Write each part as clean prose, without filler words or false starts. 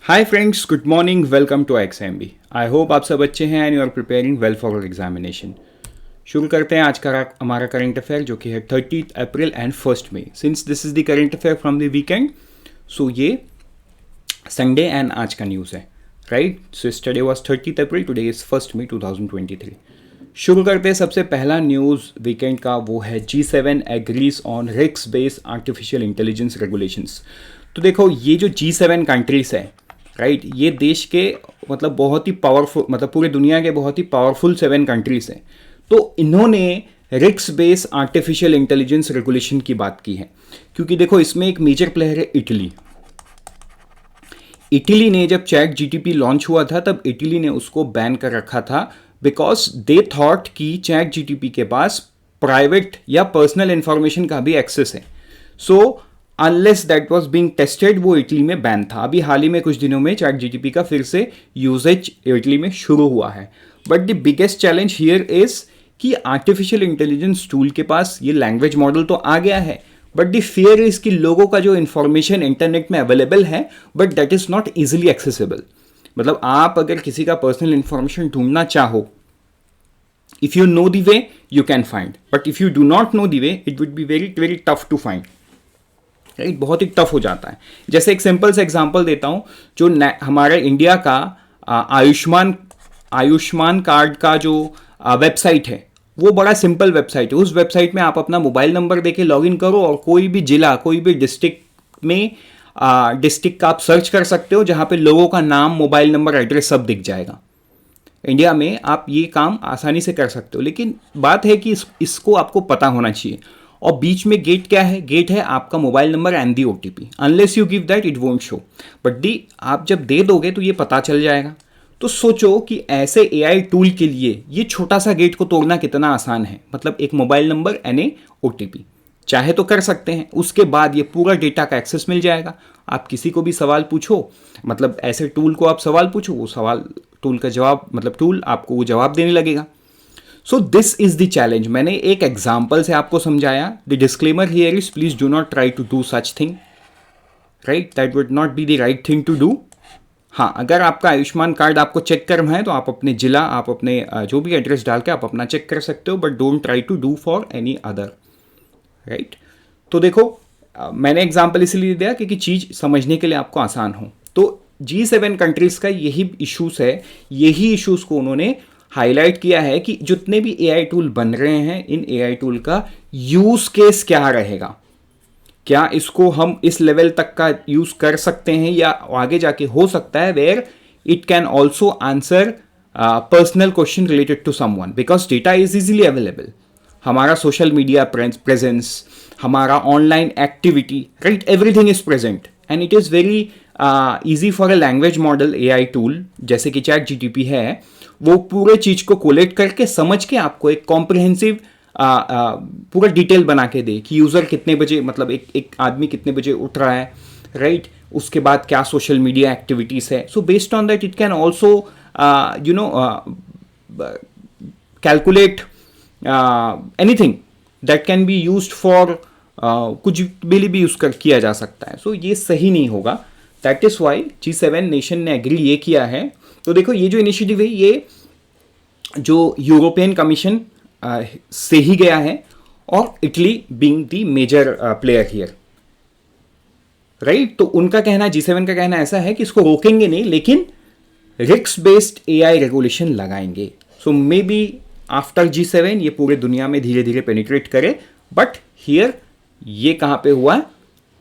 Hi friends, good morning, welcome to XMB। I hope आप सब अच्छे हैं and you are preparing well for examination. शुरू करते हैं आज का हमारा करंट अफेयर जो कि है 30 April and 1 May. Since this is the current affair from the weekend, so ये संडे एंड आज का न्यूज़ है, right. So yesterday was 30 April, today is 1 May 2023। शुरू करते हैं सबसे पहला न्यूज़ वीकेंड का, वो है G7 agrees on risk based artificial intelligence regulations. तो देखो, ये जो G7 कंट्रीज है, राइट, ये देश के मतलब बहुत ही पावरफुल, मतलब पूरे दुनिया के बहुत ही पावरफुल 7 कंट्रीज हैं। तो इन्होंने risk based artificial intelligence regulation की बात की है, क्योंकि देखो इसमें एक मेजर प्लेयर है इटली। इटली ने जब चैट जीटीपी लॉन्च हुआ था तब इटली ने उसको बैन कर रखा था, बिकॉज दे थॉट कि चैट जीटीपी के पास प्राइवेट या पर्सनल इंफॉर्मेशन का भी एक्सेस है। So unless that was being tested, वो इटली में बैन था। अभी हाल ही में कुछ दिनों में चैट जीटीपी का फिर से यूजेज इटली में शुरू हुआ है। But the biggest challenge here is कि आर्टिफिशियल इंटेलिजेंस टूल के पास ये लैंग्वेज मॉडल तो आ गया है, बट द फियर इज कि लोगों का जो इंफॉर्मेशन इंटरनेट में अवेलेबल है, but that is not easily accessible. मतलब आप अगर किसी का पर्सनल इंफॉर्मेशन ढूंढना चाहो, if you know the way you can find, but if you do not know the way it would be very very tough to find, right. बहुत ही tough हो जाता है। जैसे एक सिंपल से एग्जांपल देता हूं, जो हमारे इंडिया का आयुष्मान कार्ड का जो वेबसाइट है, वो बड़ा सिंपल वेबसाइट है। उस वेबसाइट में आप अपना मोबाइल नंबर देके लॉगिन करो और कोई भी जिला, कोई भी डिस्ट्रिक्ट में डिस्ट्रिक्ट का आप सर्च कर सकते हो, जहां पे लोगों का नाम, मोबाइल नंबर, एड्रेस सब दिख जाएगा। इंडिया में आप ये काम आसानी से कर सकते हो, लेकिन बात है कि इसको आपको पता होना चाहिए। और बीच में गेट क्या है? गेट है आपका mobile number and the OTP। Unless you give that it won't show, but the आप जब दे दोगे तो ये पता चल जाएगा। तो सोचो कि ऐसे AI टूल के लिए ये छोटा सा गेट को तोड़ना कितना आसान है। मतलब एक mobile number and A OTP, चाहे तो कर सकते हैं। उसके बाद ये पूरा डेटा का एक्सेस मिल जाएगा। आप किसी को भी सवाल पूछो, मतलब ऐसे टूल को आप सवाल पूछो, वो सवाल टूल का जवाब, मतलब टूल आपको वो जवाब देने लगेगा। So this is the challenge. मैंने एक एग्जाम्पल से आपको समझाया। The disclaimer here is please do not try to do such thing, right, that would not be the right thing to do. हाँ, अगर आपका आयुष्मान कार्ड आपको चेक करना है तो आप अपने जिला, आप अपने जो भी एड्रेस डाल के आप अपना चेक कर सकते हो, but don't try to do for any other, right. तो देखो, मैंने एग्जाम्पल इसलिए दिया क्योंकि चीज़ समझने के लिए आपको आसान हो। तो G7 कंट्रीज का यही इश्यूज है, यही इश्यूज को उन्होंने हाईलाइट किया है कि जितने भी AI टूल बन रहे हैं, इन AI टूल का यूज केस क्या रहेगा, क्या इसको हम इस लेवल तक का यूज कर सकते हैं, या आगे जाके हो सकता है where it can also answer personal question related to someone, because data is easily available. हमारा सोशल मीडिया प्रेजेंस, हमारा online activity, right, everything is present and it is very easy for a language model AI tool जैसे कि chat GTP है, वो पूरे चीज को collect करके समझ के आपको एक कॉम्प्रिहेंसिव पूरा डिटेल बना के दे कि यूजर कितने बजे, मतलब एक आदमी कितने बजे उठ रहा है, राइट, उसके बाद क्या सोशल मीडिया एक्टिविटीज है। So based on that it can also calculate anything that can be used for, कुछ भी यूज किया जा सकता है। सो ये सही नहीं होगा। That is why G7 nation ने एग्री ये किया है। तो देखो, ये जो इनिशिएटिव है ये जो यूरोपियन कमीशन से ही गया है, और Italy being the major player here, right. तो उनका कहना, G7 का कहना ऐसा है कि इसको रोकेंगे नहीं, लेकिन रिस्क बेस्ड AI रेगुलेशन लगाएंगे। सो मे बी आफ्टर G7 ये पूरे दुनिया में धीरे धीरे पेनिट्रेट करे, बट हियर ये कहां पे हुआ?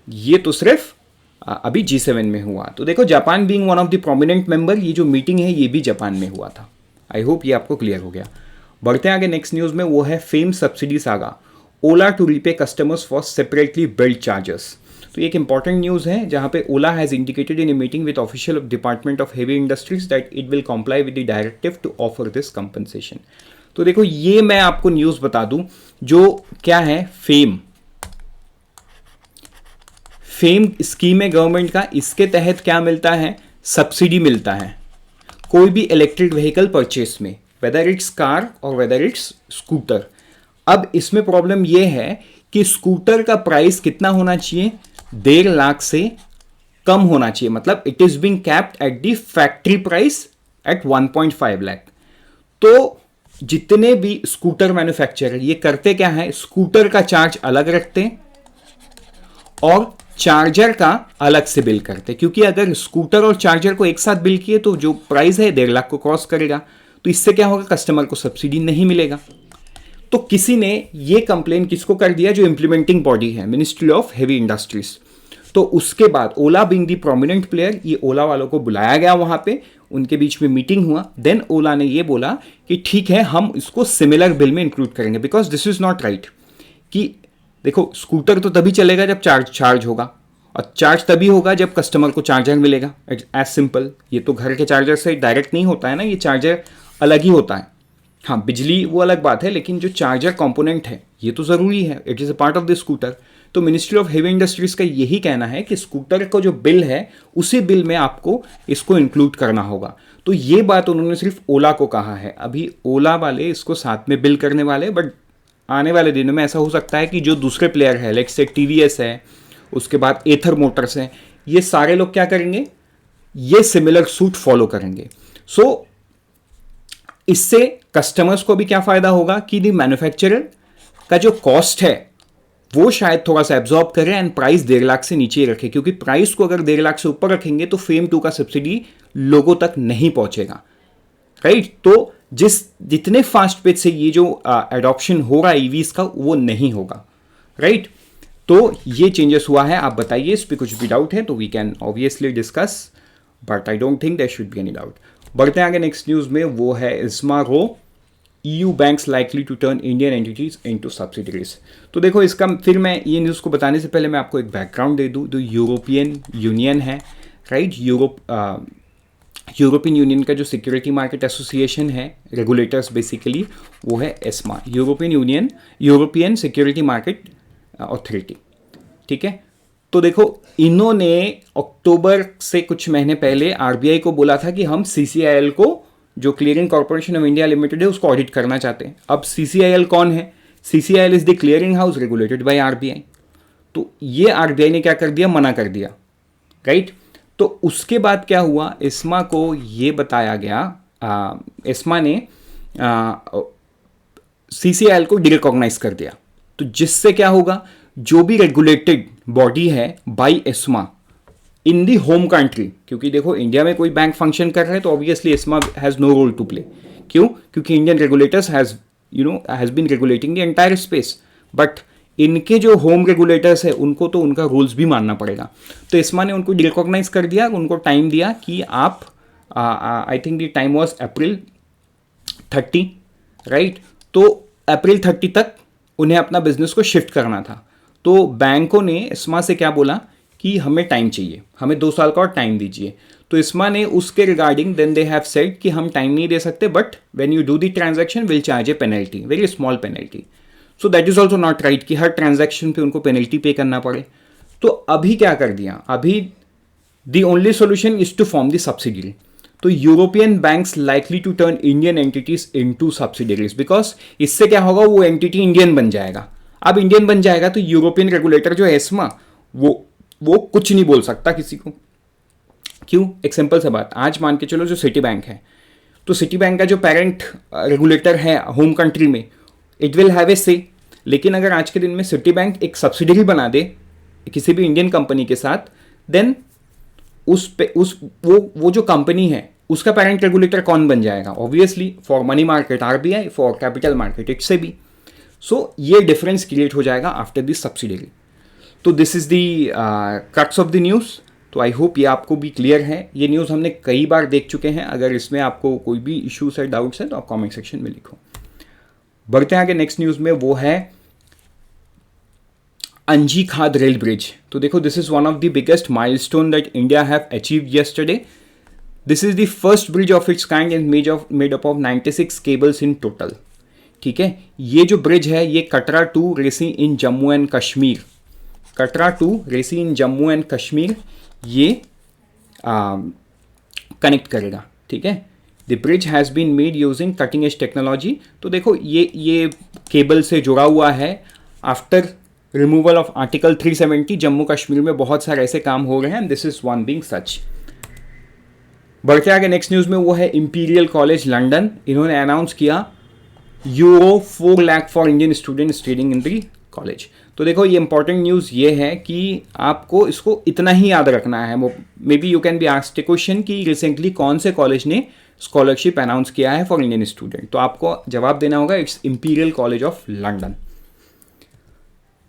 ये तो सिर्फ अभी G7 में हुआ। तो देखो, Japan being one of the prominent member, ये जो मीटिंग है ये भी जापान में हुआ था। आई होप ये आपको क्लियर हो गया। बढ़ते हैं आगे नेक्स्ट न्यूज़ में, वो है FAME subsidy saga, Ola to repay customers for separately billed charges. तो एक इंपॉर्टेंट न्यूज़ है जहां पे Ola has indicated in a meeting with official department of heavy industries that it will comply with the directive to offer this compensation. तो देखो, ये मैं आपको न्यूज़ बता दूं, जो क्या है, फेम स्कीम है गवर्नमेंट का। इसके तहत क्या मिलता है? सब्सिडी मिलता है कोई भी इलेक्ट्रिक व्हीकल परचेस में, वेदर इट्स कार और वेदर इट्स स्कूटर। अब इसमें प्रॉब्लम यह है कि स्कूटर का प्राइस कितना होना चाहिए? 1.5 लाख से कम होना चाहिए, मतलब it is being capped at the factory price at 1.5 lakh. तो जितने भी स्कूटर मैन्युफैक्चरर ये करते क्या है, स्कूटर का चार्ज अलग रखते हैं और चार्जर का अलग से बिल करते, क्योंकि अगर स्कूटर और चार्जर को एक साथ बिल किए तो जो प्राइस है 1.5 लाख को क्रॉस करेगा। तो इससे क्या होगा, कस्टमर को सब्सिडी नहीं मिलेगा। तो किसी ने ये कंप्लेन किसको कर दिया, जो इंप्लीमेंटिंग बॉडी है, मिनिस्ट्री ऑफ हेवी इंडस्ट्रीज। तो उसके बाद ओला बीइंग दी प्रोमिनेंट प्लेयर, ये ओला वालों को बुलाया गया वहां पे, उनके बीच में मीटिंग हुआ। देन ओला ने ये बोला कि ठीक है, हम इसको सिमिलर बिल में इंक्लूड करेंगे, because this is not right कि देखो स्कूटर तो तभी चलेगा जब चार्ज होगा, और चार्ज तभी होगा जब कस्टमर को चार्जर मिलेगा। एज सिंपल, ये तो घर के चार्जर से डायरेक्ट नहीं होता है ना, ये चार्जर अलग ही होता है। हाँ, बिजली वो अलग बात है, लेकिन जो चार्जर कंपोनेंट है ये तो ज़रूरी है, it is a part of the scooter. तो मिनिस्ट्री ऑफ हेवी इंडस्ट्रीज का यही कहना है कि स्कूटर का जो बिल है उसी बिल में आपको इसको इंक्लूड करना होगा। तो ये बात उन्होंने सिर्फ ओला को कहा है। अभी ओला वाले इसको साथ में बिल करने वाले, बट आने वाले दिनों में ऐसा हो सकता है कि जो दूसरे प्लेयर है, लाइक से टीवीएस है, उसके बाद एथर मोटर्स हैं, ये सारे लोग क्या करेंगे, ये सिमिलर सूट फॉलो करेंगे। सो इससे कस्टमर्स को भी क्या फायदा होगा कि दी मैन्युफैक्चरर का जो कॉस्ट है वो शायद थोड़ा सा एब्जॉर्ब करें एंड प्राइस 1.5 लाख से नीचे ही रखे, क्योंकि प्राइस को अगर 1.5 लाख से ऊपर रखेंगे तो फेम 2 का सब्सिडी लोगों तक नहीं पहुंचेगा, राइट। तो जितने फास्ट पेज से ये जो एडॉप्शन हो रहा है ईवीज का, वो नहीं होगा, राइट। तो ये चेंजेस हुआ है। आप बताइए इस पर कुछ भी डाउट है तो we can obviously discuss, but I don't think there should be any doubt. बढ़ते हैं आगे नेक्स्ट न्यूज़ में, वो है इस्मा रो, EU banks likely to turn Indian entities into subsidiaries. तो देखो इसका, फिर मैं ये न्यूज़ को बताने से पहले मैं आपको एक बैकग्राउंड दे दूँ। तो यूरोपियन यूनियन है, राइट, यूरोपियन यूनियन का जो सिक्योरिटी मार्केट एसोसिएशन है, रेगुलेटर्स बेसिकली, वो है ESMA, European security market authority, ठीक है। तो देखो इन्होंने अक्टूबर से कुछ महीने पहले आरबीआई को बोला था कि हम सीसीआईएल को, जो clearing corporation of India limited है, उसको ऑडिट करना चाहते हैं। अब सीसीआईएल कौन है, CCIL is the clearing house regulated by RBI. तो ये आरबीआई ने क्या कर दिया, मना कर दिया, राइट। तो उसके बाद क्या हुआ, एस्मा को ये बताया गया, एस्मा ने सीसीआईएल को डिरिकॉग्नाइज कर दिया। तो जिससे क्या होगा, जो भी रेगुलेटेड बॉडी है by ESMA in the home country, क्योंकि देखो इंडिया में कोई बैंक फंक्शन कर रहा है तो obviously ESMA has no role to play. क्यों, क्योंकि Indian regulators has been regulating the entire space, but इनके जो होम रेगुलेटर्स है उनको तो उनका रूल्स भी मानना पड़ेगा। तो एस्मा ने उनको रिकॉग्नाइज कर दिया, उनको टाइम दिया कि आप, I think the time was April 30, right. तो अप्रैल 30 तक उन्हें अपना बिजनेस को शिफ्ट करना था। तो बैंकों ने एस्मा से क्या बोला कि हमें टाइम चाहिए, हमें 2 साल का और टाइम दीजिए। तो एस्मा ने उसके regarding then they have said कि हम टाइम नहीं दे सकते, but when you do the transaction will charge a penalty, very small penalty. So that is also not right कि हर ट्रांजैक्शन पे उनको पेनल्टी पे करना पड़े। तो अभी क्या कर दिया, अभी the only solution is to form the subsidiary. तो European banks likely to turn Indian entities into subsidiaries, because इससे क्या होगा, वो एंटिटी इंडियन बन जाएगा। अब इंडियन बन जाएगा तो यूरोपियन रेगुलेटर जो है एस्मा, वो कुछ नहीं बोल सकता किसी को। क्यों, एक सिंपल सा बात, आज मान के चलो जो सिटी बैंक है, तो सिटी बैंक का जो पेरेंट रेगुलेटर है होम कंट्री में, इट विल हैव ए से। लेकिन अगर आज के दिन में सिटी बैंक एक सब्सिडरी बना दे किसी भी इंडियन कंपनी के साथ, देन वो जो कंपनी है उसका पेरेंट रेगुलेटर कौन बन जाएगा, obviously for money market RBI, for capital market it से भी। सो ये डिफरेंस क्रिएट हो जाएगा आफ्टर दिस सब्सिडरी। तो this is the crux of the news. तो आई होप ये आपको भी क्लियर है। ये न्यूज़ हमने कई बार देख चुके हैं। अगर इसमें आपको कोई भी इश्यूज है, डाउट्स है, तो आप कमेंट सेक्शन में लिखो। बढ़ते हैं आगे नेक्स्ट न्यूज़ में, वो है अंजी खाद रेल ब्रिज। तो देखो this is one of the biggest milestone that India have achieved yesterday. This is the first bridge of its kind and made up of 96 cables in total, ठीक है। ये जो ब्रिज है ये कटरा टू रेसी इन Jammu and Kashmir, Katra to रेसी इन Jammu and Kashmir ये connect करेगा, ठीक है। The bridge has been made using cutting edge technology. तो देखो ये केबल से जुड़ा हुआ है after removal of article 370, Jammu Kashmir में बहुत सारे ऐसे काम हो रहे हैं, this is one being such. बढ़ते आगे नेक्स्ट न्यूज़ में, वो है इंपीरियल कॉलेज लंदन, इन्होंने अनाउंस किया €4 lakh for Indian student studying in the college. तो देखो ये इंपॉर्टेंट न्यूज़ ये है कि आपको इसको इतना ही याद रखना है। May be you can be asked A question कि रिसेंटली कौन से कॉलेज ने स्कॉलरशिप अनाउंस किया है फॉर इंडियन स्टूडेंट, तो आपको जवाब देना होगा it's imperial college of London.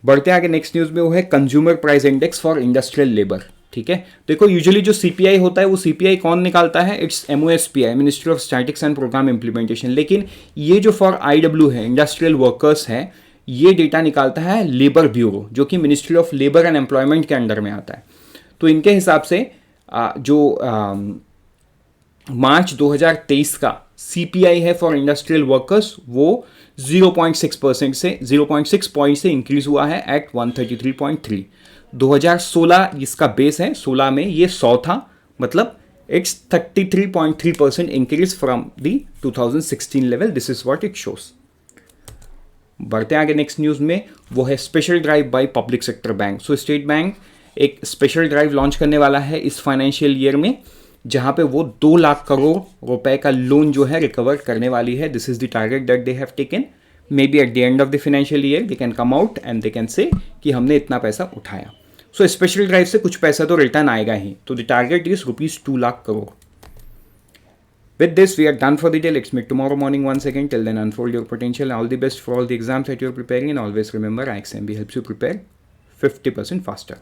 बढ़ते आगे नेक्स्ट न्यूज़ में, वो है consumer price index for industrial labour. ठीक है, देखो यूजुअली जो सीपीआई होता है वो सीपीआई कौन निकालता है, it's MOSPI, ministry of statistics and programme implementation. लेकिन ये जो फॉर आईडब्ल्यू है, इंडस्ट्रियल वर्कर्स है, ये डेटा निकालता है लेबर ब्यूरो, जो कि ministry of labour and employment के अंडर में आता है। तो इनके हिसाब से जो मार्च 2023 का सीपीआई है फॉर इंडस्ट्रियल वर्कर्स, वो 0.6% से 0.6 पॉइंट से इंक्रीज हुआ है एट 133.3। 2016 इसका बेस है, 16 में ये 100 था, मतलब it's 33.3% increase from the 2016 level, this is what it shows. बढ़ते आगे नेक्स्ट न्यूज़ में, वो है special drive by public sector bank. So state bank एक स्पेशल ड्राइव लॉन्च करने वाला है इस फाइनेंशियल ईयर में, जहां पे वो 2 लाख करोड़ रुपए का लोन जो है रिकवर करने वाली है। This is the target that they have taken. May be at the end of the financial year they can come out and they can say कि हमने इतना पैसा उठाया। सो स्पेशल ड्राइव से कुछ पैसा तो रिटर्न आएगा ही, तो the target is ₹2 lakh crore. With this, we are done for the day. Let's meet tomorrow morning once again. Till then, unfold your potential. All the best for all the exams that you're preparing. And always remember, IXMB helps you prepare 50% faster.